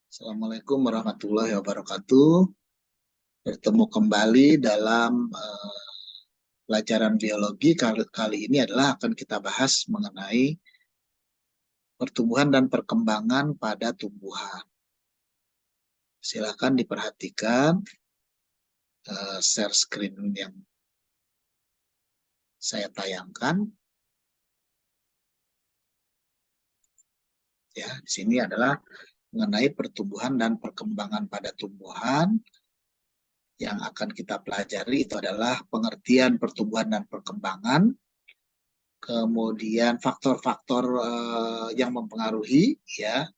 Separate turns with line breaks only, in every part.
Assalamualaikum warahmatullahi wabarakatuh. Bertemu kembali dalam pelajaran biologi. Kali ini adalah akan kita bahas mengenai pertumbuhan dan perkembangan pada tumbuhan. Silakan diperhatikan share screen yang saya tayangkan. Ya, di sini adalah mengenai pertumbuhan dan perkembangan pada tumbuhan. Yang akan kita pelajari itu adalah pengertian pertumbuhan dan perkembangan, kemudian faktor-faktor yang mempengaruhi, ya,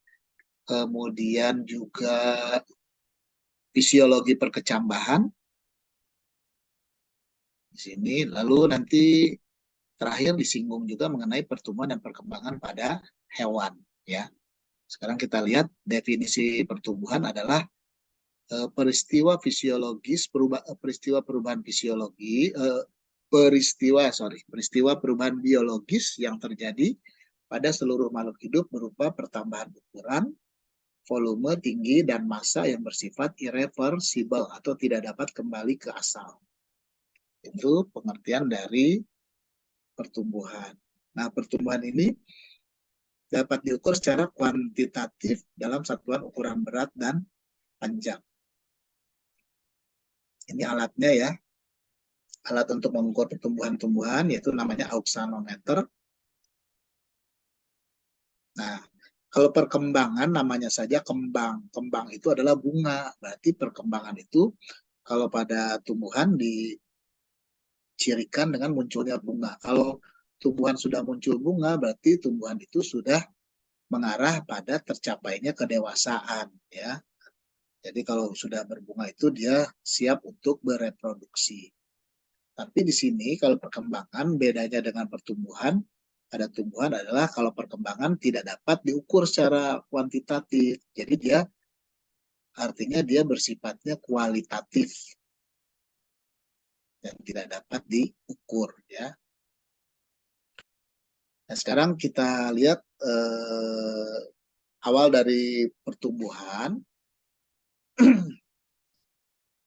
kemudian juga fisiologi perkecambahan di sini, lalu nanti terakhir disinggung juga mengenai pertumbuhan dan perkembangan pada hewan, ya. Sekarang kita lihat definisi pertumbuhan adalah peristiwa perubahan fisiologi, peristiwa perubahan biologis yang terjadi pada seluruh makhluk hidup berupa pertambahan ukuran, volume, tinggi, dan massa yang bersifat irreversible atau tidak dapat kembali ke asal. Itu pengertian dari pertumbuhan. Nah, pertumbuhan ini dapat diukur secara kuantitatif dalam satuan ukuran berat dan panjang. Ini alatnya, ya. Alat untuk mengukur pertumbuhan-tumbuhan yaitu namanya auxanometer. Nah, kalau perkembangan namanya saja kembang. Kembang itu adalah bunga. Berarti perkembangan itu kalau pada tumbuhan dicirikan dengan munculnya bunga. Kalau tumbuhan sudah muncul bunga, berarti tumbuhan itu sudah mengarah pada tercapainya kedewasaan, ya. Jadi kalau sudah berbunga itu dia siap untuk bereproduksi. Tapi di sini kalau perkembangan bedanya dengan pertumbuhan, pada tumbuhan adalah kalau perkembangan tidak dapat diukur secara kuantitatif. Jadi artinya dia bersifatnya kualitatif dan tidak dapat diukur, ya. Nah, sekarang kita lihat awal dari pertumbuhan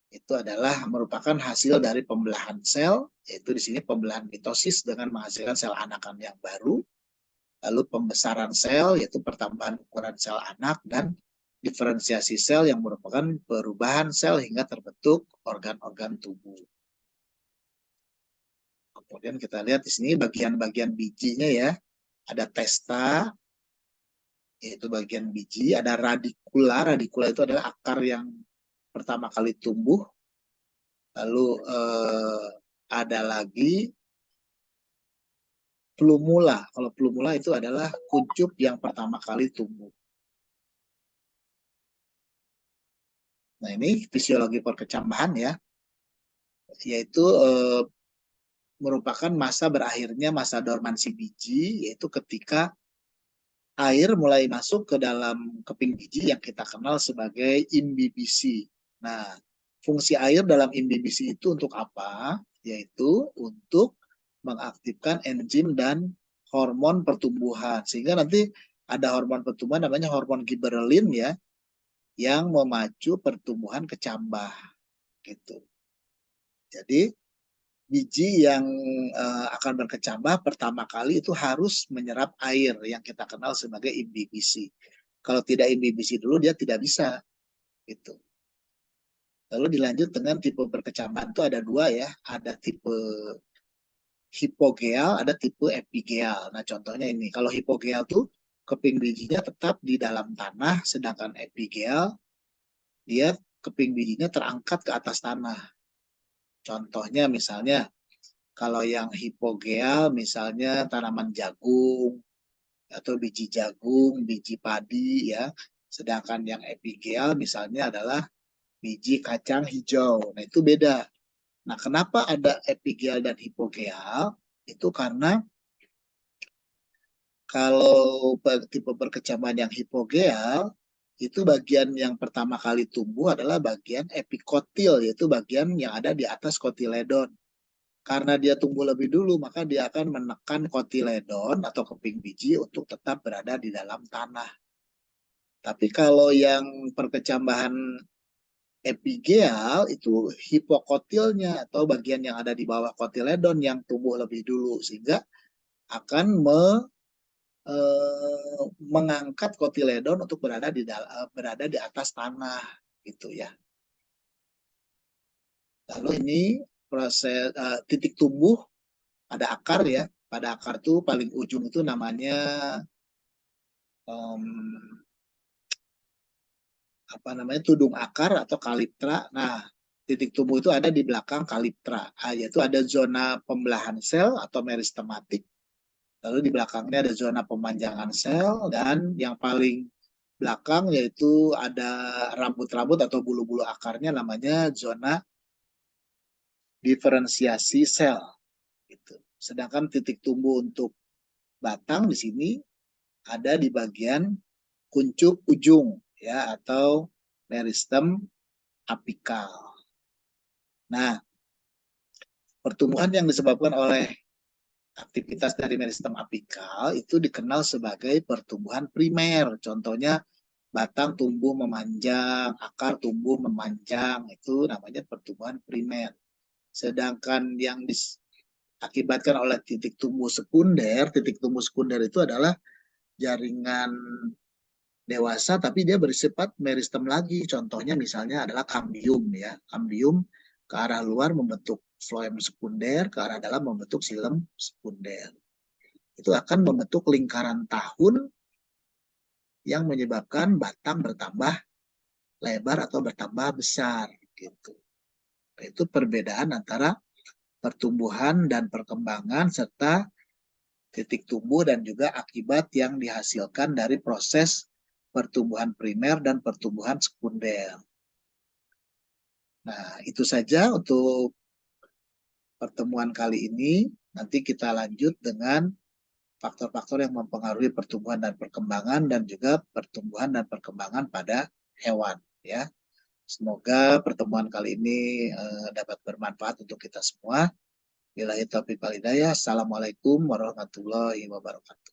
itu adalah merupakan hasil dari pembelahan sel, yaitu di sini pembelahan mitosis dengan menghasilkan sel anakan yang baru, lalu pembesaran sel, yaitu pertambahan ukuran sel anak, dan diferensiasi sel yang merupakan perubahan sel hingga terbentuk organ-organ tubuh. Kemudian kita lihat di sini bagian-bagian bijinya, ya. Ada testa, yaitu bagian biji. Ada radikula. Radikula itu adalah akar yang pertama kali tumbuh. Lalu ada lagi plumula. Kalau plumula itu adalah kuncup yang pertama kali tumbuh. Nah, ini fisiologi perkecambahan, ya. Yaitu merupakan masa berakhirnya masa dormansi biji, yaitu ketika air mulai masuk ke dalam keping biji yang kita kenal sebagai imbibisi. Nah, fungsi air dalam imbibisi itu untuk apa? Yaitu untuk mengaktifkan enzim dan hormon pertumbuhan. Sehingga nanti ada hormon pertumbuhan namanya hormon giberelin, ya, yang memacu pertumbuhan kecambah, gitu. Jadi biji yang akan berkecambah pertama kali itu harus menyerap air yang kita kenal sebagai imbibisi. Kalau tidak imbibisi dulu dia tidak bisa, gitu. Lalu dilanjut dengan tipe berkecambahan itu ada dua, ya. Ada tipe hipogeal, ada tipe epigeal. Nah, contohnya ini. Kalau hipogeal tuh keping bijinya tetap di dalam tanah, sedangkan epigeal dia keping bijinya terangkat ke atas tanah. Contohnya misalnya kalau yang hipogeal misalnya tanaman jagung atau biji jagung, biji padi, ya. Sedangkan yang epigeal misalnya adalah biji kacang hijau. Nah, itu beda. Nah, kenapa ada epigeal dan hipogeal? Itu karena kalau tipe perkecambahan yang hipogeal, itu bagian yang pertama kali tumbuh adalah bagian epikotil, yaitu bagian yang ada di atas kotiledon. Karena dia tumbuh lebih dulu, maka dia akan menekan kotiledon atau keping biji untuk tetap berada di dalam tanah. Tapi kalau yang perkecambahan epigeal itu hipokotilnya atau bagian yang ada di bawah kotiledon yang tumbuh lebih dulu sehingga akan mengangkat kotiledon untuk berada di atas tanah gitu ya. Lalu ini proses titik tumbuh pada akar ya. Pada akar tuh paling ujung itu namanya apa namanya tudung akar atau kaliptra. Nah, titik tumbuh itu ada di belakang kaliptra, yaitu ada zona pembelahan sel atau meristematik. Lalu di belakangnya ada zona pemanjangan sel dan yang paling belakang yaitu ada rambut-rambut atau bulu-bulu akarnya namanya zona diferensiasi sel. Gitu. Sedangkan titik tumbuh untuk batang di sini ada di bagian kuncup ujung ya atau meristem apikal. Nah, pertumbuhan yang disebabkan oleh aktivitas dari meristem apikal itu dikenal sebagai pertumbuhan primer. Contohnya batang tumbuh memanjang, akar tumbuh memanjang, itu namanya pertumbuhan primer. Sedangkan yang diakibatkan oleh titik tumbuh sekunder itu adalah jaringan dewasa tapi dia bersifat meristem lagi. Contohnya misalnya adalah kambium ya. Kambium ke arah luar membentuk floem sekunder, ke arah dalam membentuk silem sekunder. Itu akan membentuk lingkaran tahun yang menyebabkan batang bertambah lebar atau bertambah besar gitu. Itu perbedaan antara pertumbuhan dan perkembangan serta titik tumbuh dan juga akibat yang dihasilkan dari proses pertumbuhan primer dan pertumbuhan sekunder. Nah, itu saja untuk pertemuan kali ini. Nanti kita lanjut dengan faktor-faktor yang mempengaruhi pertumbuhan dan perkembangan dan juga pertumbuhan dan perkembangan pada hewan ya. Semoga pertemuan kali ini dapat bermanfaat untuk kita semua. Billahi taufiq wal hidayah. Assalamualaikum warahmatullahi wabarakatuh.